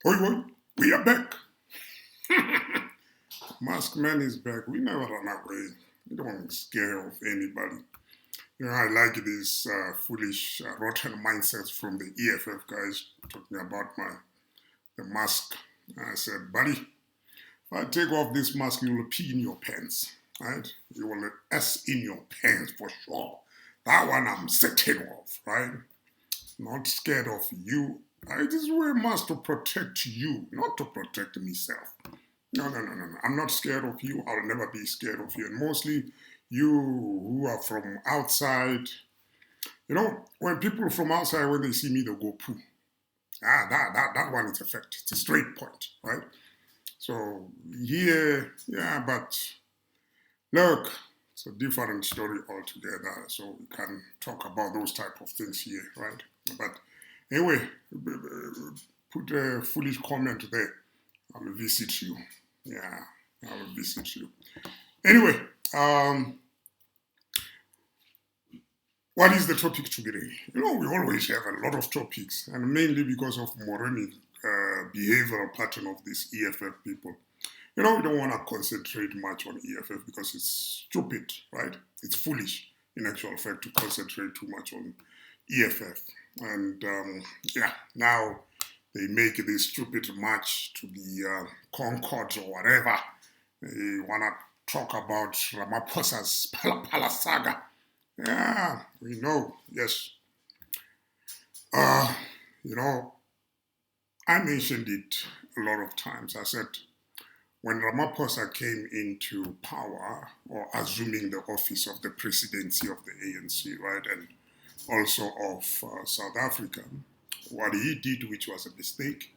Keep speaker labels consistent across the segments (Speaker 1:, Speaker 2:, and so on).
Speaker 1: Oi, oi, we are back. Mask Man is back. We never run away. We don't scare of anybody. I like these foolish, rotten mindsets from the EFF guys talking about the mask. I said, buddy, if I take off this mask, you will pee in your pants, right? You will S in your pants for sure. That one I'm certain of, right? Not scared of you. I just wear a mask to protect you, not to protect myself. No. I'm not scared of you. I'll never be scared of you. And mostly you who are from outside, when people from outside, when they see me, they'll go poo. That one is a fact. It's a straight point, right? So here, yeah, but look, it's a different story altogether. So we can talk about those type of things here, right? But anyway, put a foolish comment there. I will visit you. Yeah, I will visit you. Anyway, what is the topic today? We always have a lot of topics, and mainly because of moronic behavioral pattern of these EFF people. We don't want to concentrate much on EFF because it's stupid, right? It's foolish, in actual fact, to concentrate too much on EFF. And now they make this stupid march to the Concourt or whatever. They want to talk about Ramaphosa's Pala saga. Yeah, we know, yes. Uh, you know, I mentioned it a lot of times. I said, when Ramaphosa came into power, or assuming the office of the presidency of the ANC, right, and also of South Africa, what he did, which was a mistake,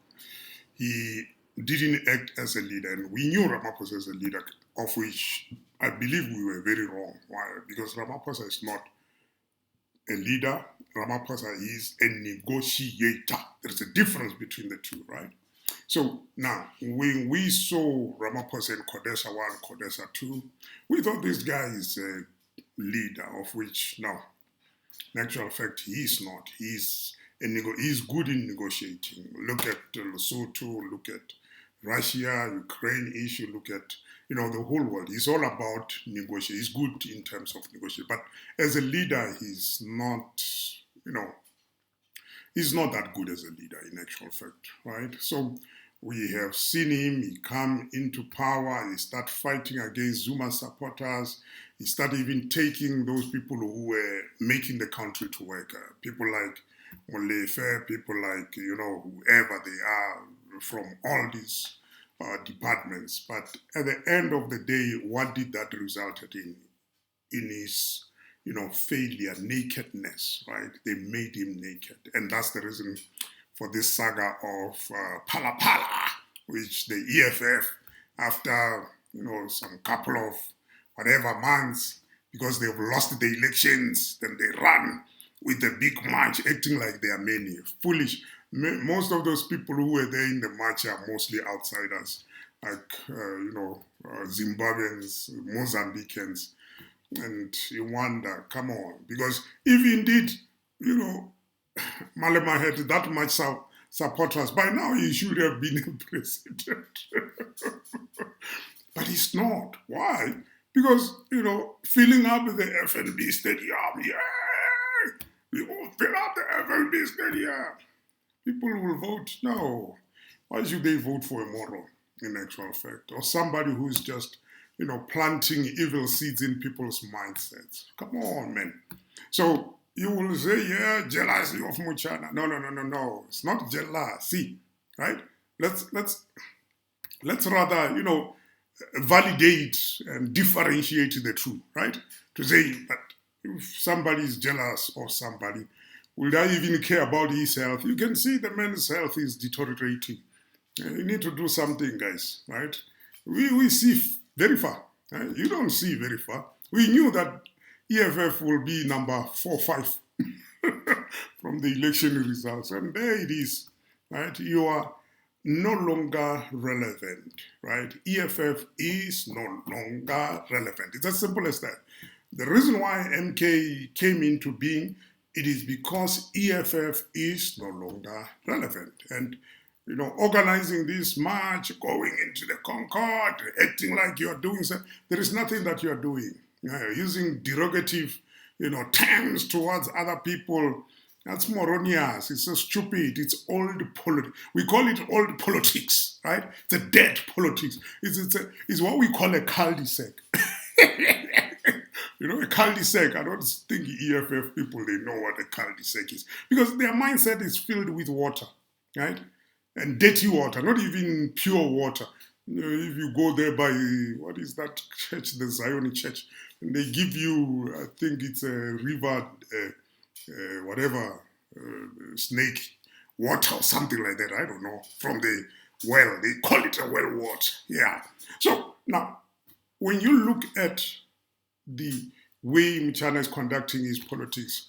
Speaker 1: he didn't act as a leader. And we knew Ramaphosa as a leader, of which I believe we were very wrong. Why? Because Ramaphosa is not a leader. Ramaphosa is a negotiator. There's a difference between the two, right? So now, when we saw Ramaphosa in Codesa 1, Codesa 2, we thought this guy is a leader, of which, no, in actual fact, he is not. He's good in negotiating. Look at Lesotho, look at Russia, Ukraine issue, look at, the whole world. He's all about negotiation. He's good in terms of negotiation. But as a leader, he's not, he's not that good as a leader in actual fact, right? So we have seen him, he come into power, he start fighting against Zuma supporters, he started even taking those people who were making the country to work. People like Molefe, people like, whoever they are from all these departments. But at the end of the day, what did that result in? In his failure, nakedness, right? They made him naked. And that's the reason for this saga of Pala, which the EFF, after, some couple of whatever months, because they've lost the elections, then they run with a big march, acting like they are many. Foolish. Most of those people who were there in the march are mostly outsiders, like, Zimbabweans, Mozambicans. And you wonder, come on, because if indeed, Malema had that much supporters, by now he should have been a president. But he's not. Why? Because, filling up the FNB stadium, yeah, we will fill up the FNB stadium. People will vote. No. Why should they vote for a moron, in actual fact? Or somebody who's just planting evil seeds in people's mindsets. Come on, man. So you will say, yeah, jealousy of Muchana. No. It's not jealousy, right? Let's rather, validate and differentiate the two, right? To say that if somebody is jealous of somebody, will I even care about his health? You can see the man's health is deteriorating. You need to do something, guys, right? We see very far. You don't see very far. We knew that EFF will be number 4, 5 from the election results. And there it is, right? You are no longer relevant, right? EFF is no longer relevant. It's as simple as that. The reason why MK came into being, it is because EFF is no longer relevant. And organizing this march, going into the Concourt, acting like you're doing something. There is nothing that you're doing. Using derogative, terms towards other people. That's moronious. It's so stupid. It's old politics. We call it old politics, right? It's a dead politics. It's what we call a cul-de-sac. A cul-de-sac. I don't think EFF people, they know what a cul-de-sac is. Because their mindset is filled with water, right? And dirty water, not even pure water. If you go there by, what is that church, the Zion church, and they give you, I think it's a river, snake water or something like that, I don't know, from the well. They call it a well water. Yeah. So now, when you look at the way Mchana is conducting his politics,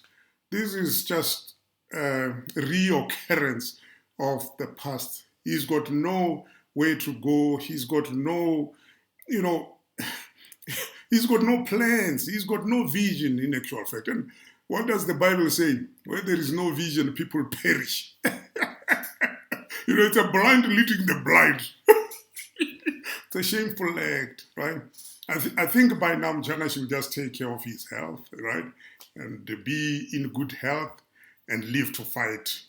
Speaker 1: this is just a reoccurrence of the past. He's got no way to go. He's got no, he's got no plans. He's got no vision in actual fact. And what does the Bible say? Where there is no vision, people perish. It's a blind leading the blind. It's a shameful act, right? I think by now Mchana should just take care of his health, right? And be in good health and live to fight,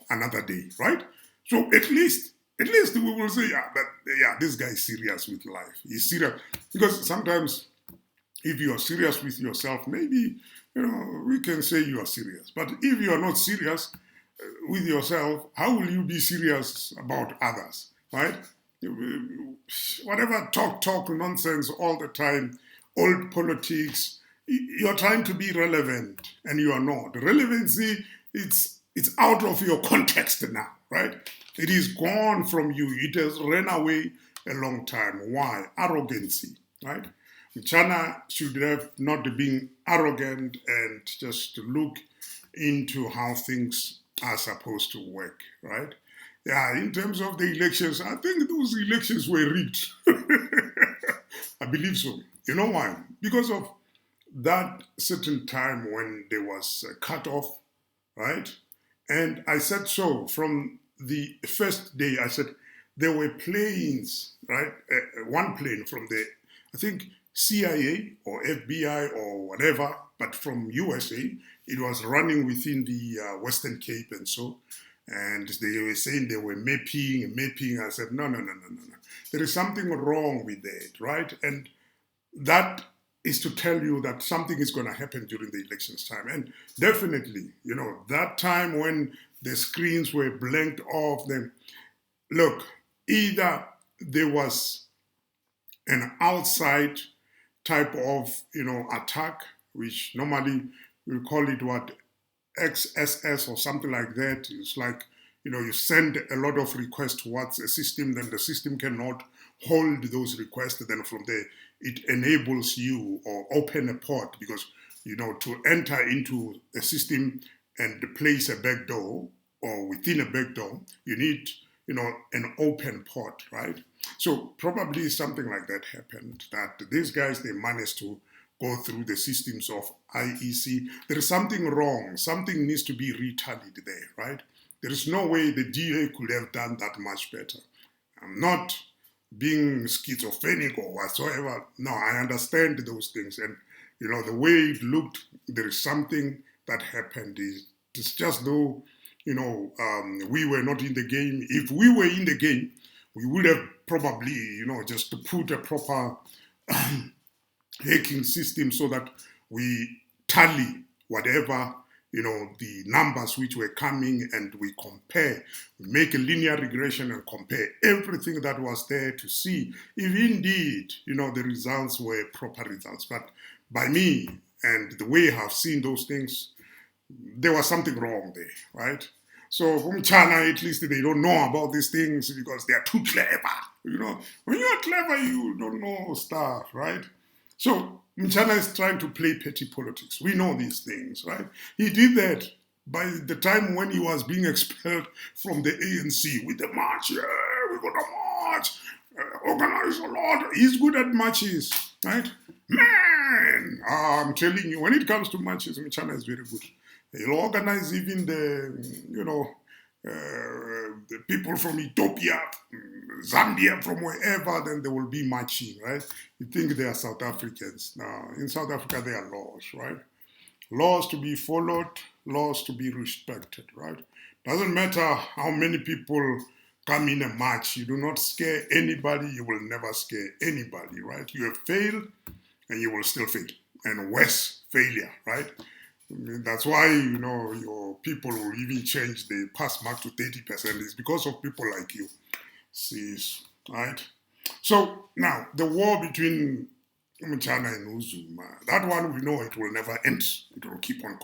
Speaker 1: another day, right? So at least we will say, this guy is serious with life. He's serious. Because sometimes if you are serious with yourself, maybe, we can say you are serious. But if you are not serious with yourself, how will you be serious about others, right? Whatever talk nonsense all the time, old politics, you're trying to be relevant and you are not. Relevancy, it's out of your context now, right? It is gone from you. It has run away a long time. Why? Arrogancy, right? Mchana should have not been arrogant and just look into how things are supposed to work, right? Yeah, in terms of the elections, I think those elections were rigged. I believe so. You know why? Because of that certain time when there was a cutoff, right? And I said so from the first day. I said there were planes, right? One plane from the, I think, CIA or FBI or whatever, but from USA. It was running within the Western Cape and so. And they were saying they were mapping. I said, no. There is something wrong with that, right? And that is to tell you that something is going to happen during the elections time. And definitely, that time when the screens were blanked off, then look, either there was an outside type of, attack, which normally we call it what, XSS or something like that. It's like, you send a lot of requests towards a system, then the system cannot hold those requests. Then from there, it enables you or open a port because, to enter into a system and place a backdoor or within a backdoor, you need, an open port, right? So probably something like that happened, that these guys, they managed to go through the systems of IEC. There is something wrong. Something needs to be retallied there, right? There is no way the DA could have done that much better. I'm not being schizophrenic or whatsoever. No, I understand those things. And, the way it looked, there is something that happened. It's just though, we were not in the game. If we were in the game, we would have probably, just to put a proper hacking system so that we tally whatever, the numbers which were coming and we compare, we make a linear regression and compare everything that was there to see if indeed, the results were proper results. But by me and the way I have seen those things, there was something wrong there, right? So from China, at least they don't know about these things because they are too clever. When you are clever, you don't know stuff, right? So Mchana is trying to play petty politics. We know these things, right? He did that by the time when he was being expelled from the ANC with the march. Yeah, we're going to march, organize a lot. He's good at marches, right? Man, I'm telling you, when it comes to marches, Mchana is very good. He'll organize even the, the people from Ethiopia, Zambia, from wherever, then they will be marching, right? You think they are South Africans. Now, in South Africa, there are laws, right? Laws to be followed, laws to be respected, right? Doesn't matter how many people come in a march. You do not scare anybody. You will never scare anybody, right? You have failed and you will still fail. And worse, failure, right? I mean, that's why, your people will even change the pass mark to 30%. It's because of people like you. See, right? So now, the war between China and Zuma, that one we know it will never end. It will keep on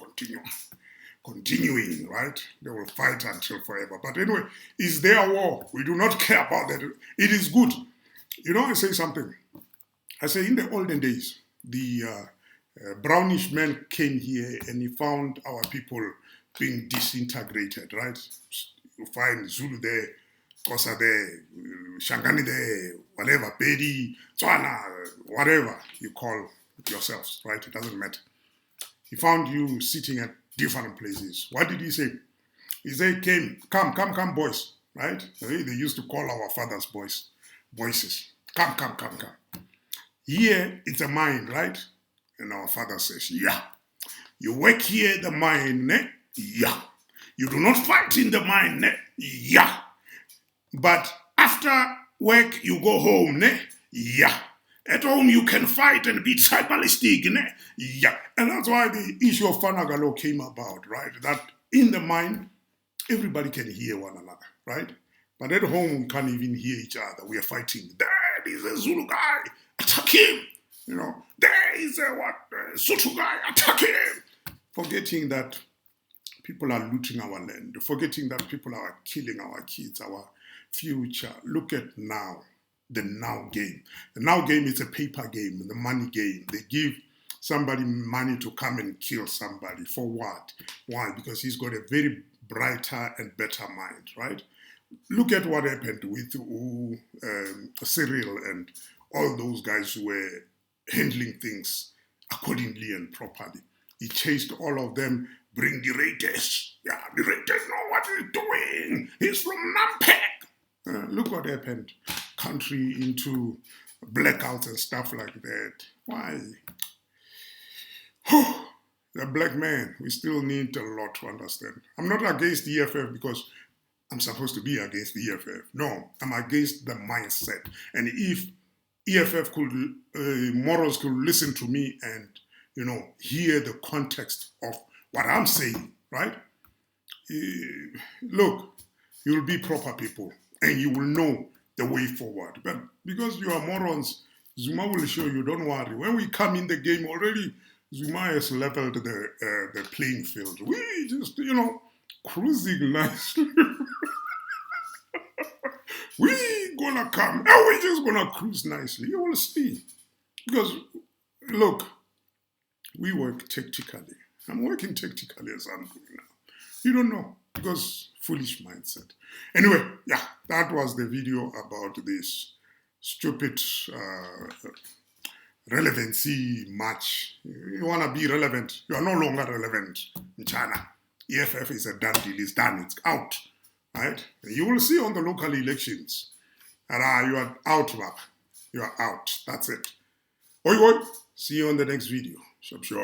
Speaker 1: continuing, right? They will fight until forever. But anyway, it's their war. We do not care about that. It is good. I say something. I say in the olden days, the brownish man came here and he found our people being disintegrated, right? You find Zulu there, Xhosa there, Shangani there, whatever, Pedi, Tswana, whatever you call yourselves, right? It doesn't matter. He found you sitting at different places. What did he say? He said, come, boys, right? They used to call our fathers voices. Come. Here, it's a mind, right? And our father says, yeah. You work here, the mind, eh? Yeah. You do not fight in the mind, eh? Yeah. But after work, you go home, ne? Yeah. At home, you can fight and be tribalistic, ne? Yeah. And that's why the issue of Fanagalo came about, right? That in the mind, everybody can hear one another, right? But at home, we can't even hear each other. We are fighting. There is a Zulu guy, attack him. There is a Sutu guy, attack him. Forgetting that people are looting our land, forgetting that people are killing our kids, our future. Look at now, the now game. The now game is a paper game, the money game. They give somebody money to come and kill somebody. For what? Why? Because he's got a very brighter and better mind, right? Look at what happened with Cyril and all those guys who were handling things accordingly and properly. He chased all of them, bring the Raiders. Yeah, the Raiders know what he's doing. He's from Nampeg. Look what happened. Country into blackouts and stuff like that. Why? The black man, we still need a lot to understand. I'm not against the EFF because I'm supposed to be against the EFF. No, I'm against the mindset. And if EFF morals could listen to me and, hear the context of what I'm saying, right? Look, you'll be proper people and you will know the way forward. But because you are morons, Zuma will show you, don't worry. When we come in the game already, Zuma has leveled the playing field. We just, cruising nicely. We gonna come and we're just gonna cruise nicely. You will see. Because, look, we work tactically. I'm working tactically as I'm doing now. You don't know because foolish mindset. Anyway, yeah, that was the video about this stupid relevancy match. You want to be relevant. You are no longer relevant in China. EFF is a done deal. It's done. It's out. Right? You will see on the local elections that you are out, Bob. You are out. That's it. Oi. See you on the next video. Sure.